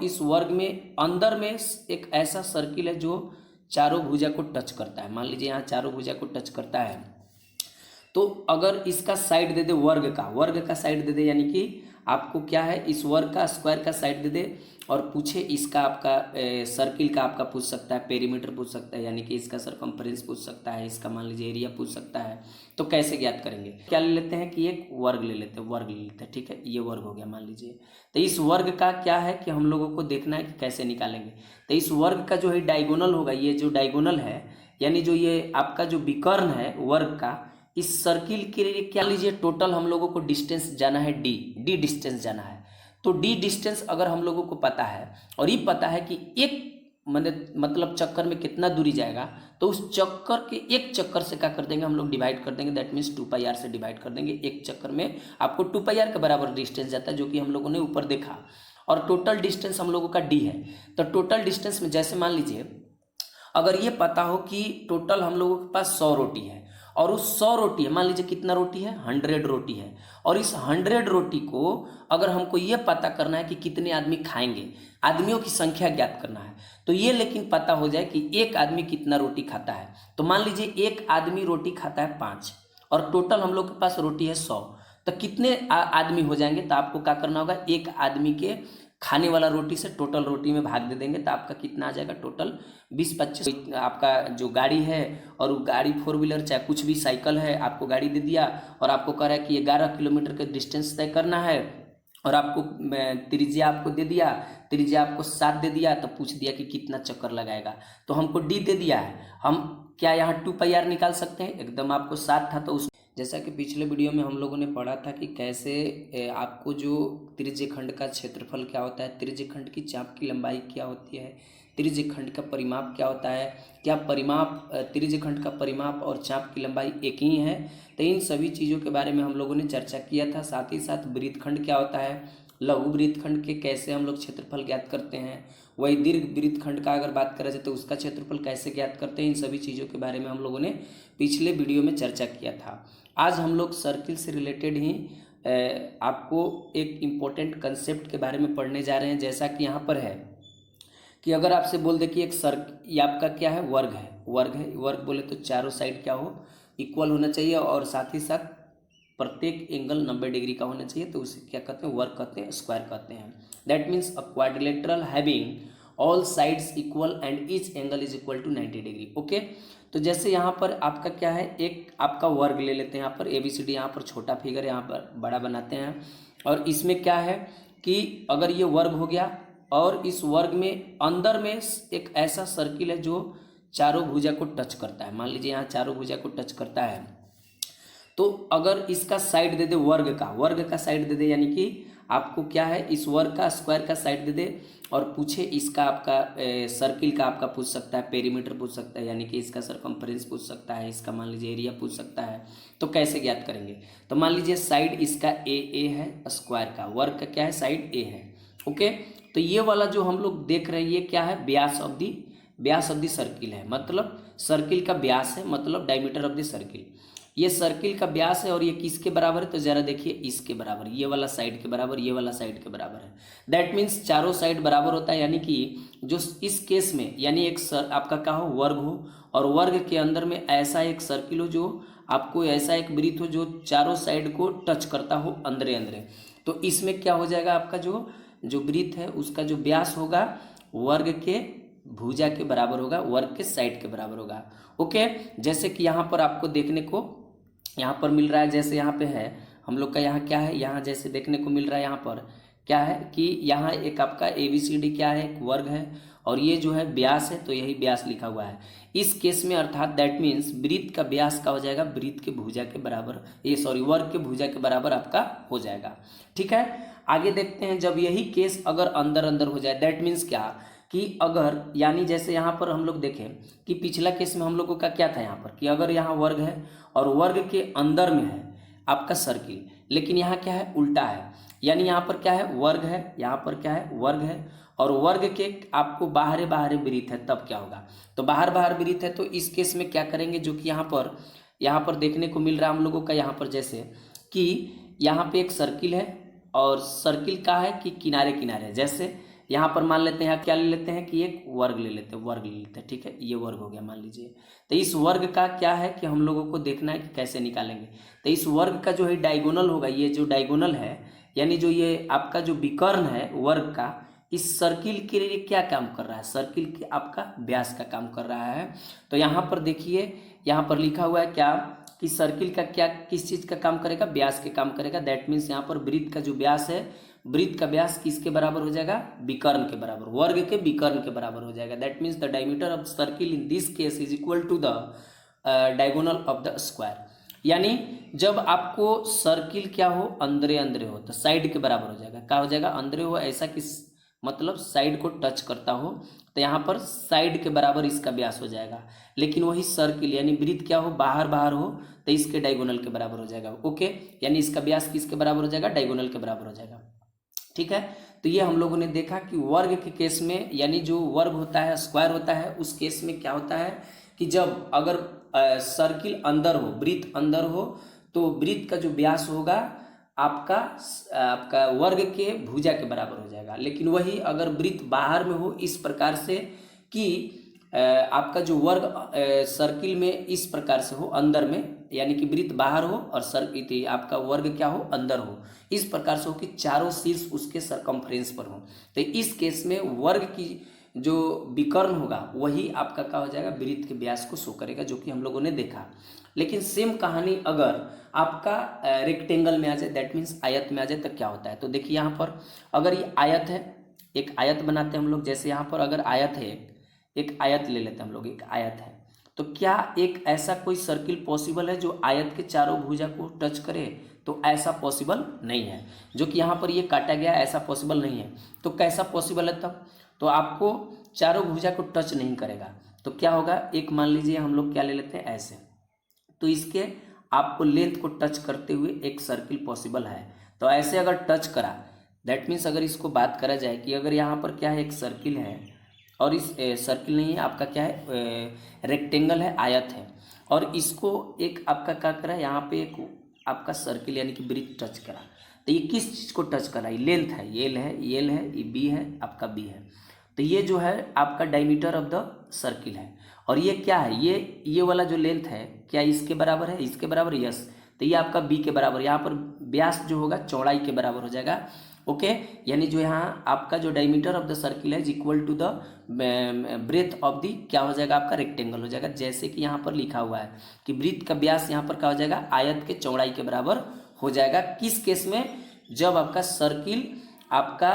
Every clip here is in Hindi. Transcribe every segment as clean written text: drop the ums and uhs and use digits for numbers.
इस वर्ग में अंदर में एक ऐसा सर्किल है जो चारों भुजा को टच करता है। मान लीजिए यहाँ चारों भुजा को टच करता है, तो अगर इसका साइड दे दे वर्ग का साइड दे दे, यानी कि आपको क्या है इस वर्ग का स्क्वायर का साइड दे दे और पूछे इसका आपका सर्किल का आपका पूछ सकता है, पेरीमीटर पूछ सकता है, यानी कि इसका सरकमफ्रेंस पूछ सकता है, इसका मान लीजिए एरिया पूछ सकता है। तो कैसे ज्ञात करेंगे? क्या ले लेते हैं कि एक वर्ग ले लेते हैं, ठीक है, ये वर्ग हो गया मान लीजिए। तो इस वर्ग का क्या है कि हम लोगों को देखना है कि कैसे निकालेंगे। तो इस वर्ग का जो है डायगोनल होगा, ये जो डायगोनल है यानी जो ये आपका जो विकर्ण है वर्ग का, इस सर्किल के लिए क्या लीजिए टोटल हम लोगों को डिस्टेंस जाना है डी डिस्टेंस जाना है। तो डी डिस्टेंस अगर हम लोगों को पता है और ये पता है कि एक मतलब चक्कर में कितना दूरी जाएगा, तो उस चक्कर के एक चक्कर से क्या कर देंगे हम लोग डिवाइड कर देंगे, दैट मीन्स 2πr से डिवाइड कर देंगे। एक चक्कर में आपको 2πr के बराबर डिस्टेंस जाता है, जो कि हम लोगों ने ऊपर देखा। और टोटल डिस्टेंस हम लोगों का डी है। तो टोटल डिस्टेंस में जैसे मान लीजिए अगर ये पता हो कि टोटल हम लोगों के पास 100 रोटी है और उस 100 रोटी है, मान लीजिए कितना रोटी है 100 रोटी है, और इस 100 रोटी को अगर हमको ये पता करना है कि कितने आदमी खाएंगे, आदमियों की संख्या ज्ञात करना है, तो ये लेकिन पता हो जाए कि एक आदमी कितना रोटी खाता है। तो मान लीजिए एक आदमी रोटी खाता है 5 और टोटल हम लोग के पास रोटी है 100, तो कितने आदमी हो जाएंगे? तो आपको क्या करना होगा, एक आदमी के खाने वाला रोटी से टोटल रोटी में भाग दे देंगे, तो आपका कितना आ जाएगा टोटल 20-25। आपका जो गाड़ी है और वो गाड़ी 4 व्हीलर चाहे कुछ भी साइकिल है, आपको गाड़ी दे दिया और आपको कह रहा है कि 11 किलोमीटर का डिस्टेंस तय करना है और आपको त्रिज्या आपको दे दिया, त्रिज्या आपको 7 दे दिया, तो पूछ दिया कि कितना चक्कर लगाएगा, तो हमको डी दे दिया है। हम क्या यहाँ 2πr निकाल सकते हैं? एकदम आपको 7 था तो उस जैसा कि पिछले वीडियो में हम लोगों ने पढ़ा था कि कैसे आपको जो त्रिज्यखंड का क्षेत्रफल क्या होता है, त्रिज्यखंड की चाप की लंबाई क्या होती है, त्रिज्यखंड का परिमाप क्या होता है, क्या परिमाप त्रिज्यखंड का परिमाप और चाप की लंबाई एक ही है। तो इन सभी चीज़ों के बारे में हम लोगों ने चर्चा किया था। साथ ही साथ वृत्तखंड क्या होता है, लघु वृत्तखंड के कैसे हम लोग क्षेत्रफल ज्ञात करते हैं, वही दीर्घ वृत्तखंड का अगर बात करा जाए तो उसका क्षेत्रफल कैसे ज्ञात करते हैं, इन सभी चीज़ों के बारे में हम लोगों ने पिछले वीडियो में चर्चा किया था। आज हम लोग सर्किल से रिलेटेड ही आपको एक इम्पोर्टेंट कंसेप्ट के बारे में पढ़ने जा रहे हैं। जैसा कि यहाँ पर है कि अगर आपसे बोल दे कि एक ये आपका क्या है, वर्ग बोले तो चारों साइड क्या हो, इक्वल होना चाहिए और साथ ही साथ प्रत्येक एंगल 90 डिग्री का होना चाहिए, तो उसे क्या कहते हैं, वर्ग कहते हैं, स्क्वायर कहते हैं। That means a quadrilateral having all sides equal and each angle is equal to 90 degree. Okay, तो जैसे यहाँ पर आपका क्या है, एक आपका वर्ग ले लेते हैं, यहाँ पर ABCD, यहाँ पर छोटा फिगर, यहाँ पर बड़ा बनाते हैं। और इसमें क्या है कि अगर ये वर्ग हो गया और इस वर्ग में अंदर में एक ऐसा सर्किल है जो चारों भुजा को टच करता है, मान लीजिए यहाँ चारों भुजा को टच करता है, तो अगर इसका साइड दे दे वर्ग का साइड दे दे, यानी कि आपको क्या है इस वर्ग का स्क्वायर का साइड दे दे और पूछे इसका आपका सर्किल का आपका पूछ सकता है, पेरीमीटर पूछ सकता है, यानी कि इसका सरकमफ्रेंस पूछ सकता है, इसका मान लीजिए एरिया पूछ सकता है। तो कैसे ज्ञात करेंगे? तो मान लीजिए साइड इसका ए है, स्क्वायर का, वर्ग का क्या है, साइड ए है। ओके, तो ये वाला जो हम लोग देख रहे हैं ये क्या है, व्यास ऑफ दी सर्किल है, मतलब सर्किल का व्यास है, मतलब डायमीटर ऑफ द सर्किल। ये सर्किल का व्यास है और ये किसके बराबर है? तो जरा देखिए इसके बराबर, ये वाला साइड के बराबर, ये वाला साइड के बराबर है। दैट मीन्स चारों साइड बराबर होता है, यानी कि जो इस केस में यानी एक आपका क्या हो, वर्ग हो और वर्ग के अंदर में ऐसा एक सर्किल हो, जो आपको ऐसा एक वृत्त हो जो चारों साइड को टच करता हो अंदरे। तो इसमें क्या हो जाएगा, आपका जो वृत्त है उसका जो व्यास होगा वर्ग के भुजा के बराबर होगा, वर्ग के साइड के बराबर होगा। ओके, जैसे कि यहाँ पर आपको देखने को यहाँ पर मिल रहा है, जैसे यहाँ पे है हम लोग का, यहाँ क्या है, यहाँ जैसे देखने को मिल रहा है, यहाँ पर क्या है कि यहाँ एक आपका ABCD क्या है, एक वर्ग है और ये जो है व्यास है, तो यही व्यास लिखा हुआ है इस केस में, अर्थात दैट मीन्स वृत्त का व्यास का हो जाएगा वृत्त के भुजा के बराबर, वर्ग के भुजा के बराबर आपका हो जाएगा। ठीक है, आगे देखते हैं। जब यही केस अगर अंदर हो जाए, दैट मीन्स क्या कि अगर यानी जैसे यहाँ पर हम लोग देखें कि पिछला केस में हम लोगों का क्या था, यहाँ पर कि अगर यहाँ वर्ग है और वर्ग के अंदर में है आपका सर्किल, लेकिन यहाँ क्या है, उल्टा है, यानी यहाँ पर क्या है, वर्ग है, यहाँ पर क्या है, वर्ग है और वर्ग के आपको बाहर वृत्त है, तब क्या होगा, तो बाहर वृत्त है, तो इस केस में क्या करेंगे, जो कि यहाँ पर देखने को मिल रहा है हम लोगों का, यहाँ पर जैसे कि यहाँ पे एक सर्किल है और सर्किल का है कि किनारे, जैसे यहाँ पर मान लेते हैं, यहाँ क्या ले लेते हैं कि एक वर्ग ले लेते हैं, वर्ग ले लेते हैं, ठीक है, ये वर्ग हो गया मान लीजिए। तो इस वर्ग का क्या है कि हम लोगों को देखना है कि कैसे निकालेंगे। तो इस वर्ग का जो है डायगोनल होगा, ये जो डायगोनल है यानी जो ये आपका जो विकर्ण है वर्ग का, इस सर्किल के लिए क्या काम कर रहा है, सर्किल के आपका व्यास का काम कर रहा है। तो यहाँ पर देखिए, यहाँ पर लिखा हुआ है क्या कि सर्किल का क्या किस चीज़ का काम करेगा, व्यास के काम करेगा। दैट मीन्स यहाँ पर वृत्त का जो व्यास है, वृत्त का व्यास किसके बराबर हो जाएगा, विकर्ण के बराबर, वर्ग के विकर्ण के बराबर हो जाएगा। That means the diameter of circle in this case is equal to the diagonal of the square. यानी जब आपको सर्किल क्या हो, अंदरे अंदरे हो, तो साइड के बराबर हो जाएगा। क्या हो जाएगा, अंदरे हो ऐसा कि मतलब साइड को टच करता हो, तो यहाँ पर साइड के बराबर इसका व्यास हो जाएगा। लेकिन वही सर्किल यानी वृत्त क्या हो, बाहर बाहर हो, तो इसके डायगोनल के बराबर हो जाएगा। ओके, यानी इसका व्यास किसके बराबर हो जाएगा, डायगोनल के बराबर हो जाएगा। ठीक है, तो ये हम लोगों ने देखा कि वर्ग के केस में यानी जो वर्ग होता है, स्क्वायर होता है, उस केस में क्या होता है कि जब अगर सर्किल अंदर हो, वृत्त अंदर हो, तो वृत्त का जो व्यास होगा आपका वर्ग के भुजा के बराबर हो जाएगा। लेकिन वही अगर वृत्त बाहर में हो इस प्रकार से कि आपका जो वर्ग सर्किल में इस प्रकार से हो अंदर में, यानी कि वृत्त बाहर हो और सर्किल आपका वर्ग क्या हो, अंदर हो, इस प्रकार से हो कि चारों शीर्ष उसके सरकमफ्रेंस पर हो, तो इस केस में वर्ग की जो विकर्ण होगा वही आपका क्या हो जाएगा, वृत्त के व्यास को शो करेगा, जो कि हम लोगों ने देखा। लेकिन सेम कहानी अगर आपका रेक्टेंगल में आ जाए, दैट मीन्स आयत में आ जाए, तो क्या होता है। तो देखिए यहाँ पर अगर ये आयत है, एक आयत बनाते हैं हम लोग, जैसे यहाँ पर अगर आयत है, एक आयत ले लेते हैं हम लोग, एक आयत है, तो क्या एक ऐसा कोई सर्किल पॉसिबल है जो आयत के चारों भुजा को टच करे, तो ऐसा पॉसिबल नहीं है। जो कि यहाँ पर ये काटा गया, ऐसा पॉसिबल नहीं है। तो कैसा पॉसिबल है तब, तो आपको चारों भुजा को टच नहीं करेगा, तो क्या होगा, एक मान लीजिए हम लोग क्या ले लेते हैं ऐसे, तो इसके आपको लेंथ को टच करते हुए एक सर्किल पॉसिबल है। तो ऐसे अगर टच करा, दैट मीन्स अगर इसको बात करा जाए कि अगर यहाँ पर क्या है, एक सर्किल है और इस सर्किल नहीं है, आपका क्या है, रेक्टेंगल है, आयत है, और इसको एक आपका क्या करा, यहाँ पे एक आपका सर्किल यानी कि वृत्त टच करा, तो ये किस चीज़ को टच करा, ये लेंथ है, ये L है, ये L है, ये B है, आपका B है, तो ये जो है आपका डायमीटर ऑफ द सर्किल है। और ये क्या है, ये वाला जो लेंथ है क्या इसके बराबर है, इसके बराबर, यस, तो ये आपका B के बराबर, यहाँ पर व्यास जो होगा चौड़ाई के बराबर हो जाएगा। ओके, यानी जो यहाँ आपका जो डायमीटर ऑफ द सर्किल है is equal to the breadth of the क्या हो जाएगा, आपका रेक्टेंगल हो जाएगा। जैसे कि यहाँ पर लिखा हुआ है कि वृत्त का व्यास यहाँ पर क्या हो जाएगा, आयत के चौड़ाई के बराबर हो जाएगा। किस केस में, जब आपका सर्किल आपका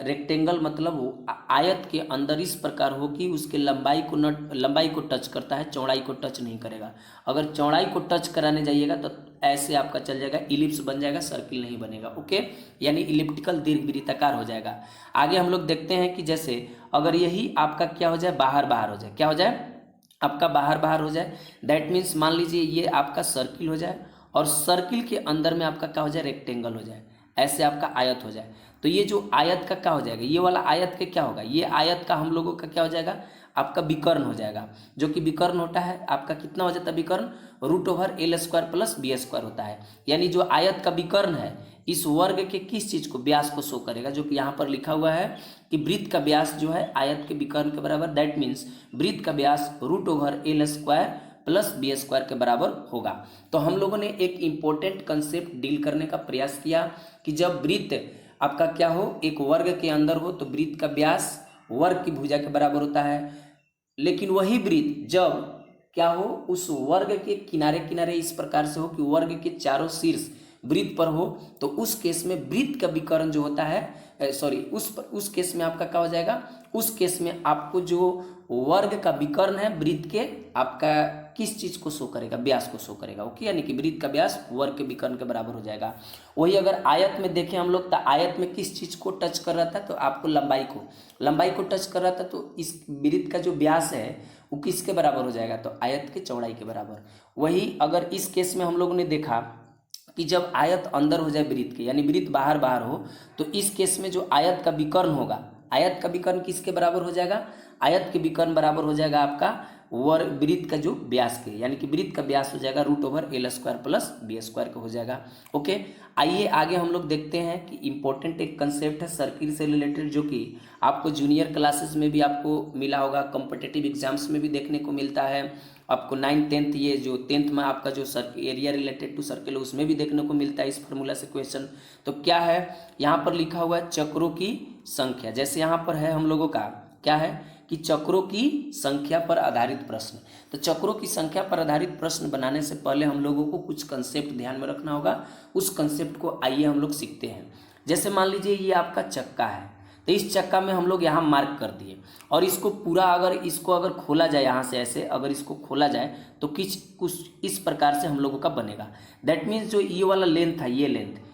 रेक्टेंगल मतलब आयत के अंदर इस प्रकार हो कि उसके लंबाई को टच करता है, चौड़ाई को टच नहीं करेगा। अगर चौड़ाई को टच कराने जाइएगा तो ऐसे आपका चल जाएगा, इलिप्स बन जाएगा, सर्किल नहीं बनेगा। ओके, यानी इलिप्टिकल दीर्घवृत्ताकार हो जाएगा। आगे हम लोग देखते हैं कि जैसे अगर यही आपका क्या हो जाए, बाहर बाहर हो जाए, क्या हो जाए, आपका बाहर बाहर हो जाए, दैट मीन्स मान लीजिए ये आपका सर्किल हो जाए और सर्किल के अंदर में आपका क्या हो जाए, रेक्टेंगल हो जाए, ऐसे आपका आयत हो जाए। तो ये जो आयत का क्या हो जाएगा, ये वाला आयत के क्या होगा, ये आयत का हम लोगों का क्या हो जाएगा, आपका विकर्ण हो जाएगा। जो कि विकर्ण होता है आपका कितना हो जाता है, विकर्ण √L² प्लस B² होता है। यानी जो आयत का विकर्ण है इस वर्ग के किस चीज को, व्यास को शो करेगा, जो कि यहाँ पर लिखा हुआ है कि वृत्त का व्यास जो है आयत के विकर्ण के बराबर, दैट मीन्स वृत्त का व्यास √L² प्लस B² के बराबर होगा। तो हम लोगों ने एक इंपॉर्टेंट कंसेप्ट डील करने का प्रयास किया कि जब वृत्त आपका क्या हो, एक वर्ग के अंदर हो, तो वृत्त का व्यास वर्ग की भुजा के बराबर होता है। लेकिन वही वृत्त जब क्या हो, उस वर्ग के किनारे किनारे इस प्रकार से हो कि वर्ग के चारों शीर्ष वृत्त पर हो, तो उस केस में वृत्त का विकर्ण जो होता है उस केस में आपका क्या हो जाएगा, उस केस में आपको जो वर्ग का विकर्ण है वृत्त के आपका किस चीज को शो करेगा, व्यास को शो करेगा। ओके, यानी कि वृत्त का व्यास वर्ग के विकर्ण के बराबर हो जाएगा। वही अगर आयत में देखें हम लोग, तो आयत में किस चीज को टच कर रहा था, तो आपको लंबाई को टच कर रहा था, तो इस वृत्त का जो व्यास है वो किसके बराबर हो जाएगा, तो आयत के चौड़ाई के बराबर। वही अगर इस केस में हम लोगों ने देखा कि जब आयत अंदर हो जाए वृत्त के, यानी वृत्त बाहर बाहर हो, तो इस केस में जो आयत का विकर्ण होगा, आयत का विकर्ण किसके बराबर हो जाएगा, आयत के विकर्ण बराबर हो जाएगा आपका वर्ग वृत्त का जो व्यास के, यानी कि वृत्त का व्यास हो जाएगा √L² प्लस B² का हो जाएगा। ओके, आइए आगे हम लोग देखते हैं कि इंपॉर्टेंट एक कंसेप्ट है सर्किल से रिलेटेड, जो कि आपको जूनियर क्लासेस में भी आपको मिला होगा, कॉम्पिटिटिव एग्जाम्स में भी देखने को मिलता है, आपको 9th 10th ये जो 10th में आपका जो एरिया रिलेटेड टू सर्किल है उसमें भी देखने को मिलता है इस फार्मूला से क्वेश्चन। तो क्या है यहाँ पर लिखा हुआ है चक्रों की संख्या, जैसे यहाँ पर है हम लोगों का क्या है कि चक्रों की संख्या पर आधारित प्रश्न। तो चक्रों की संख्या पर आधारित प्रश्न बनाने से पहले हम लोगों को कुछ कंसेप्ट ध्यान में रखना होगा, उस कंसेप्ट को आइए हम लोग सीखते हैं। जैसे मान लीजिए ये आपका चक्का है, तो इस चक्का में हम लोग यहाँ मार्क कर दिए और इसको पूरा अगर खोला जाए यहाँ से ऐसे, अगर इसको खोला जाए तो कुछ इस प्रकार से हम लोगों का बनेगा। दैट मीन्स जो ये वाला लेंथ था, ये लेंथ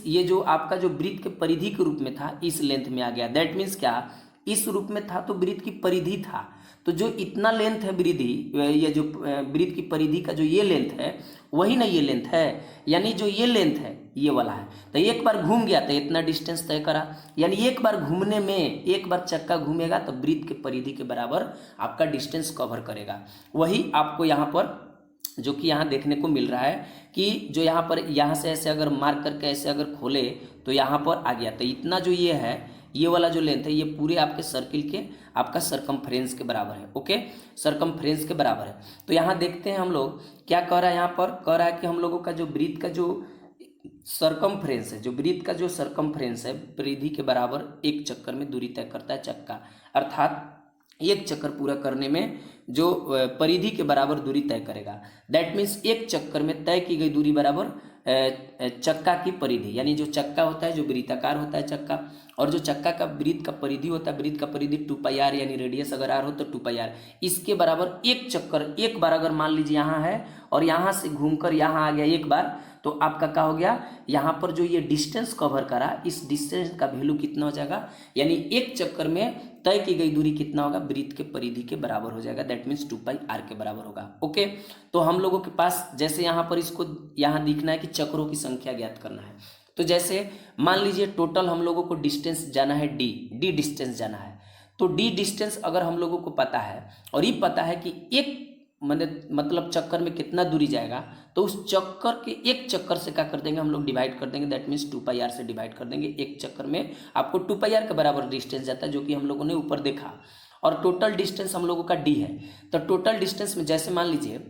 ये जो आपका जो वृत्त के परिधि के रूप में था इस लेंथ में आ गया। दैट मीन्स क्या, इस रूप में था तो वृत्त की परिधि था, तो जो इतना लेंथ है वृद्धि, ये जो वृत्त की परिधि का जो ये लेंथ है वही ना ये लेंथ है, यानी जो ये लेंथ है ये वाला है। तो एक बार घूम गया तो इतना डिस्टेंस तय करा, यानी एक बार घूमने में, एक बार चक्का घूमेगा तो वृत्त के परिधि के बराबर आपका डिस्टेंस कवर करेगा। वही आपको यहाँ पर जो कि यहाँ देखने को मिल रहा है कि जो यहाँ पर यहाँ से ऐसे अगर मार्क करके ऐसे अगर खोले तो यहाँ पर आ गया, तो इतना जो ये है ये वाला जो लेंथ है ये पूरे आपके सर्किल के आपका सरकमफ्रेंस के बराबर है। ओके, सरकमफ्रेंस के बराबर है। तो यहाँ देखते हैं हम लोग क्या कह रहा है, यहाँ पर कह रहा है कि हम लोगों का जो वृत्त का जो सरकमफ्रेंस है, जो वृत्त का जो सरकमफ्रेंस है परिधि के बराबर एक चक्कर में दूरी तय करता है चक्का, अर्थात एक चक्कर पूरा करने में जो परिधि के बराबर दूरी तय करेगा। दैट मीन्स एक चक्कर में तय की गई दूरी बराबर चक्का की परिधि, यानी जो चक्का होता है जो वृत्ताकार होता है चक्का, और जो चक्का का वृत्त का परिधि होता है, वृत्त का परिधि 2πr, यानी रेडियस अगर r हो तो 2πr, इसके बराबर एक चक्कर, एक बार अगर मान लीजिए यहाँ है और यहाँ से घूमकर यहाँ आ गया एक बार, तो आपका क्या हो गया, यहाँ पर जो ये डिस्टेंस कवर करा इस डिस्टेंस का वैल्यू कितना हो जाएगा, यानी एक चक्कर में तय की गई दूरी कितना होगा, वृत्त के परिधि के बराबर हो जाएगा। दैट मीन्स 2πr के बराबर होगा। ओके, तो हम लोगों के पास जैसे यहाँ पर इसको यहाँ दिखना है कि चक्रों की संख्या ज्ञात करना है, तो जैसे मान लीजिए टोटल हम लोगों को डिस्टेंस जाना है डी डिस्टेंस जाना है, तो डी डिस्टेंस अगर हम लोगों को पता है और ये पता है कि एक मतलब चक्कर में कितना दूरी जाएगा, तो उस चक्कर के एक चक्कर से क्या कर देंगे हम लोग, डिवाइड कर देंगे। दैट मीन्स 2πr से डिवाइड कर देंगे। एक चक्कर में आपको 2πr के बराबर डिस्टेंस जाता है, जो कि हम लोगों ने ऊपर देखा, और टोटल डिस्टेंस हम लोगों का डी है। तो टोटल डिस्टेंस में जैसे मान लीजिए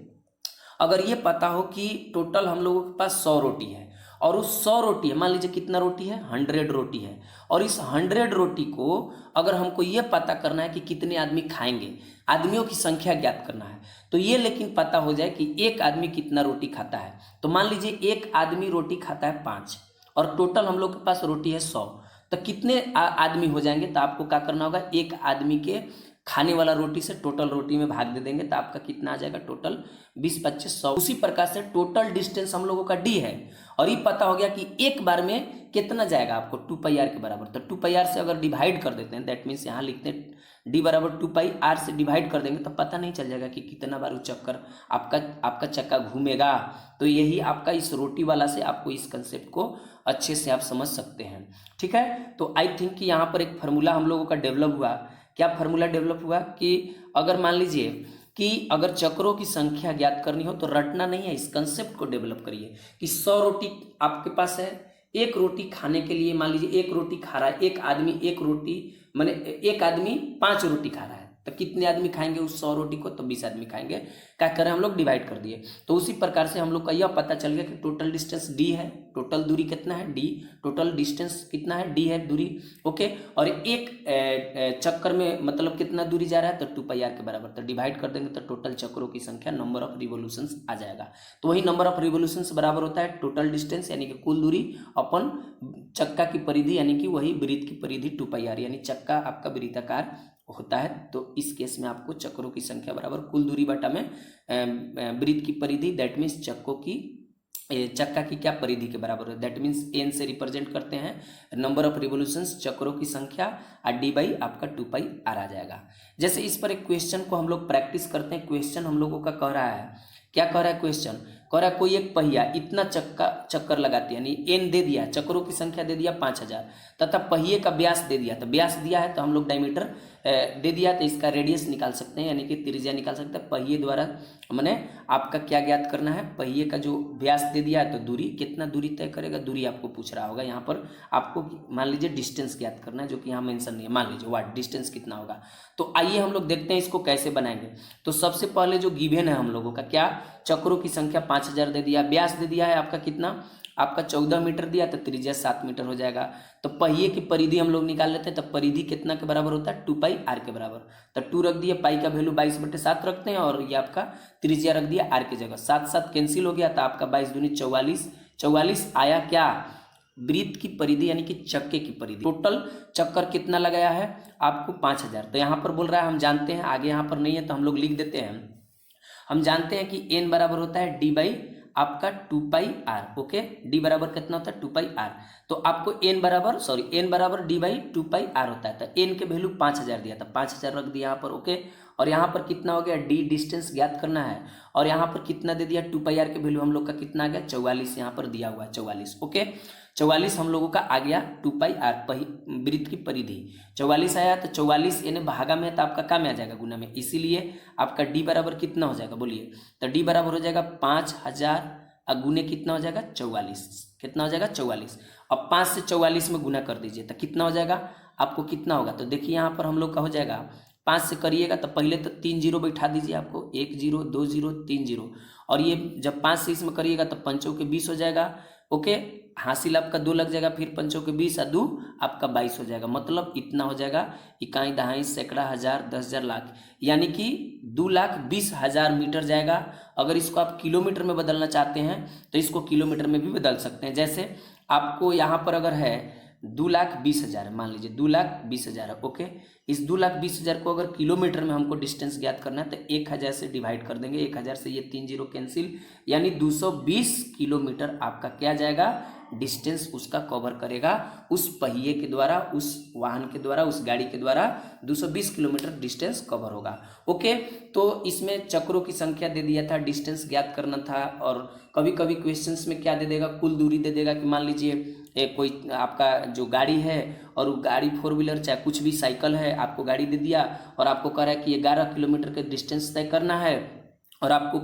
अगर ये पता हो कि टोटल हम लोगों के पास 100 रोटी है, और उस 100 रोटी है, मान लीजिए कितना रोटी है, 100 रोटी है, और इस 100 रोटी को अगर हमको ये पता करना है कि कितने आदमी खाएंगे, आदमियों की संख्या ज्ञात करना है, तो ये लेकिन पता हो जाए कि एक आदमी कितना रोटी खाता है। तो मान लीजिए एक आदमी रोटी खाता है 5 और टोटल हम लोग के पास रोटी है 100, तो कितने आदमी हो जाएंगे, तो आपको क्या करना होगा, एक आदमी के खाने वाला रोटी से टोटल रोटी में भाग दे देंगे, तो आपका कितना आ जाएगा, टोटल 20 25 100। उसी प्रकार से टोटल डिस्टेंस हम लोगों का डी है, और ये पता हो गया कि एक बार में कितना जाएगा आपको 2πr के बराबर। तो 2πr से अगर डिवाइड कर देते हैं, दैट मीन्स यहाँ लिखते हैं डी बराबर 2πr से डिवाइड कर देंगे, तो पता नहीं चल जाएगा कि कितना बार चक्कर आपका चक्का घूमेगा। तो यही आपका इस रोटी वाला से आपको इस कंसेप्ट को अच्छे से आप समझ सकते हैं। ठीक है, तो आई थिंक कि यहाँ पर एक फार्मूला हम लोगों का डेवलप हुआ। क्या फार्मूला डेवलप हुआ कि अगर मान लीजिए कि अगर चक्रों की संख्या ज्ञात करनी हो तो रटना नहीं है, इस कंसेप्ट को डेवलप करिए कि 100 रोटी आपके पास है, एक रोटी खाने के लिए मान लीजिए एक रोटी खा रहा है, एक आदमी एक रोटी माने एक आदमी 5 रोटी खा रहा है, तो कितने आदमी खाएंगे उस 100 रोटी को, तो 20 आदमी खाएंगे। क्या करें हम लोग, डिवाइड कर दिए। तो उसी प्रकार से हम लोग का यह पता चल गया कि टोटल डिस्टेंस डी है, टोटल दूरी कितना है, डी, टोटल डिस्टेंस कितना है, डी है दूरी। ओके, और एक चक्कर में मतलब कितना दूरी जा रहा है, तो 2πr के बराबर, तो डिवाइड कर देंगे तो टोटल चक्रों की संख्या नंबर ऑफ रिवोल्यूशंस आ जाएगा। तो वही नंबर ऑफ रिवोल्यूशंस बराबर होता है टोटल डिस्टेंस यानी कि कुल दूरी अपन चक्का की परिधि यानी कि वही वृत्त की परिधि 2πr, यानी चक्का आपका वृत्ताकार होता है। तो इस केस में आपको चक्रों की संख्या बराबर कुल दूरी बटा में वृत्त की परिधि, दैट मीन्स चक्का की क्या परिधि के बराबर है, दैट मीन्स एन से रिप्रेजेंट करते हैं नंबर ऑफ रिवोल्यूशंस, चक्रों की संख्या, और डी बाई आपका 2πr आ जाएगा। जैसे इस पर एक क्वेश्चन को हम लोग प्रैक्टिस करते हैं। क्वेश्चन हम लोगों का कह रहा है, क्या कह रहा है क्वेश्चन, कह रहा है कोई एक पहिया इतना चक्कर लगाती है, यानी एन दे दिया, चक्करों की संख्या दे दिया 5000 तथा पहिए का व्यास दे दिया। तो व्यास दिया है तो हम लोग डायमीटर दे दिया तो इसका रेडियस निकाल सकते हैं, यानी कि त्रिज्या निकाल सकते हैं। पहिए द्वारा मैंने आपका क्या ज्ञात करना है, पहिए का जो व्यास दे दिया है तो दूरी, कितना दूरी तय करेगा, दूरी आपको पूछ रहा होगा। यहाँ पर आपको मान लीजिए डिस्टेंस ज्ञात करना है, जो कि यहाँ मेंशन नहीं है। मान लीजिए वाट डिस्टेंस कितना होगा। तो आइए हम लोग देखते हैं इसको कैसे बनाएंगे। तो सबसे पहले जो गिवन है हम लोगों का क्या, चक्रों की संख्या 5000 दे दिया, व्यास दे दिया है आपका कितना, आपका 14 मीटर दिया, तो त्रिज्या 7 मीटर हो जाएगा। तो पहिए की परिधि हम लोग निकाल लेते हैं। तो परिधि कितना के बराबर होता है, 2 पाई आर के बराबर। तो 2 रख दिया, पाई का वैल्यू 22/7 रखते हैं और ये आपका त्रिज्या रख दिया आर की जगह। 7 7 कैंसिल हो गया, तो आपका 22 दूनी 44, 44 आया क्या, वृत्त की परिधि यानी कि चक्के की परिधि। टोटल चक्कर कितना लगाया है आपको 5000। तो यहाँ पर बोल रहा है हम जानते हैं, आगे यहाँ पर नहीं है तो हम लोग लिख देते हैं। हम जानते हैं कि एन बराबर होता है डी बाई आपका 2 पाई आर। ओके, डी बराबर कितना होता है 2 पाई आर। तो आपको एन बराबर डी बाई 2 पाई आर होता है। तो एन के वैल्यू 5000 दिया था, 5000 रख दिया यहाँ पर। ओके, और यहाँ पर कितना हो गया, डी डिस्टेंस ज्ञात करना है, और यहाँ पर कितना दे दिया 2 पाई आर के वैल्यू हम लोग का कितना आ गया 44, यहाँ पर दिया हुआ है 44। ओके, 44 हम लोगों का आ गया 2 पाई आर वृत्त की परिधि 44 आया। तो 44 यानी भागा में, तो आपका क्या में आ जाएगा, गुना में, इसीलिए आपका डी बराबर कितना हो जाएगा बोलिए। तो डी बराबर हो जाएगा 5000 गुने कितना हो जाएगा 44, कितना हो जाएगा 44। अब 5 से 44 में गुना कर दीजिए तो कितना हो जाएगा, आपको कितना होगा। तो देखिए यहाँ पर हम लोग का हो जाएगा, 5 से करिएगा तो पहले तो 3 जीरो बैठा दीजिए, आपको 1 0 2 0 3 0, और ये जब 5 से इसमें करिएगा तो 5 के 20 हो जाएगा। ओके, हासिल आपका 2 लग जाएगा, फिर 5 के 20 और 2 आपका 22 हो जाएगा। मतलब इतना हो जाएगा, इकाई दहाई सैकड़ा हजार 10,000 लाख, यानी कि 2,20,000 मीटर जाएगा। अगर इसको आप किलोमीटर में बदलना चाहते हैं तो इसको किलोमीटर में भी बदल सकते हैं। जैसे आपको यहाँ पर अगर है 2,20,000, मान लीजिए 2,20,000 है। ओके, इस 2,20,000 को अगर किलोमीटर में हमको डिस्टेंस ज्ञात करना है तो 1000 से डिवाइड कर देंगे। 1000 से ये 3 जीरो कैंसिल, यानी 220 किलोमीटर आपका क्या जाएगा, डिस्टेंस उसका कवर करेगा, उस पहिए के द्वारा, उस वाहन के द्वारा, उस गाड़ी के द्वारा 220 किलोमीटर डिस्टेंस कवर होगा। ओके, तो इसमें चक्रों की संख्या दे दिया था, डिस्टेंस ज्ञात करना था, और कभी कभी क्वेश्चंस में क्या दे देगा, कुल दूरी दे देगा कि मान लीजिए कोई आपका जो गाड़ी है और वो गाड़ी 4 व्हीलर चाहे कुछ भी साइकिल है, आपको गाड़ी दे दिया और आपको कह रहा है कि 11 किलोमीटर के डिस्टेंस तय करना है, और आपको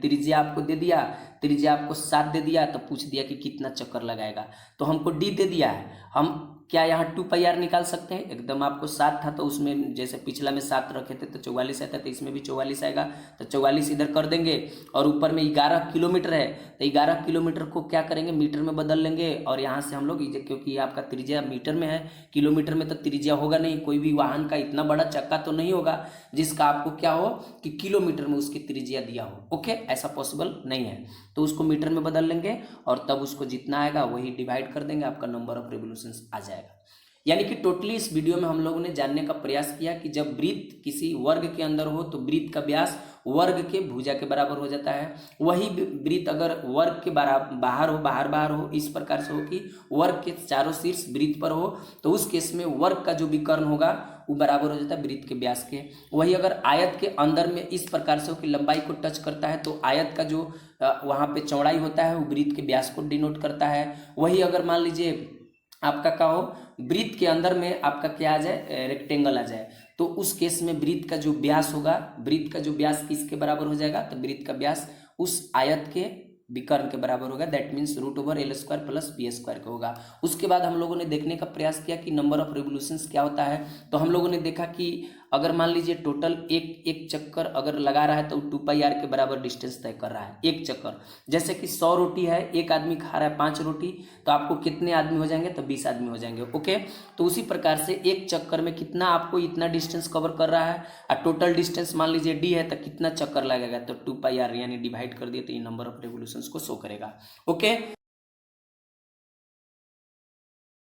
त्रिज्या आपको दे दिया, त्रिज्या आपको 7 दे दिया, तो पूछ दिया कि कितना चक्कर लगाएगा। तो हमको डी दे दिया है, हम क्या यहाँ 2 पाई आर निकाल सकते हैं। एकदम आपको 7 था तो उसमें जैसे पिछला में 7 रखे थे तो 44 आता है, तो इसमें भी 44 आएगा। तो 44 इधर कर देंगे, और ऊपर में 11 किलोमीटर है तो 11 किलोमीटर को क्या करेंगे, मीटर में बदल लेंगे। और यहाँ से हम लोग, क्योंकि आपका त्रिज्या मीटर में है, किलोमीटर में तो त्रिज्या होगा नहीं, कोई भी वाहन का इतना बड़ा चक्का तो नहीं होगा जिसका आपको क्या हो कि किलोमीटर में उसकी त्रिज्या दिया हो। ओके, ऐसा पॉसिबल नहीं है, तो उसको मीटर में बदल लेंगे और तब उसको जितना आएगा वही डिवाइड कर देंगे, आपका नंबर ऑफ रिवोल्यूशंस आ जाएगा। यानी कि टोटली इस वीडियो में हम लोगों ने जानने का प्रयास किया कि जब वृत्त किसी वर्ग के अंदर हो तो वृत्त का व्यास वर्ग के भुजा के बराबर हो जाता है। वही वृत्त अगर वर्ग के बाहर हो, बाहर हो, इस प्रकार से हो कि वर्ग के चारों शीर्ष वृत्त पर हो, तो उस केस में वर्ग का जो विकर्ण होगा वो बराबर हो जाता है वृत्त के व्यास के। वही अगर आयत के अंदर में इस प्रकार से हो कि लंबाई को टच करता है तो आयत का जो वहाँ पे चौड़ाई होता है वो वृत्त के व्यास को डिनोट करता है। वही अगर मान लीजिए आपका क्या हो, वृत्त के अंदर में आपका क्या आ जाए, रेक्टेंगल आ जाए, तो उस केस में वृत्त का जो व्यास होगा, वृत्त का जो व्यास किसके बराबर हो जाएगा, तो वृत्त का व्यास उस आयत के विकर्ण के बराबर होगा। दैट मीन्स √L² + B² का होगा। उसके बाद हम लोगों ने देखने का प्रयास किया कि नंबर ऑफ रिवोल्यूशंस क्या होता है। तो हम लोगों ने देखा कि अगर मान लीजिए टोटल एक चक्कर अगर लगा रहा है तो 2 पाई आर के बराबर डिस्टेंस तय कर रहा है एक चक्कर। जैसे कि 100 रोटी है, एक आदमी खा रहा है 5 रोटी, तो आपको कितने आदमी हो जाएंगे, तो 20 आदमी हो जाएंगे। ओके, तो उसी प्रकार से एक चक्कर में कितना आपको इतना डिस्टेंस कवर कर रहा है, और टोटल डिस्टेंस मान लीजिए डी है, तो कितना चक्कर लगेगा, तो 2 पाई आर यानी डिवाइड कर दिए तो ये नंबर ऑफ रिवोल्यूशंस को शो करेगा। ओके।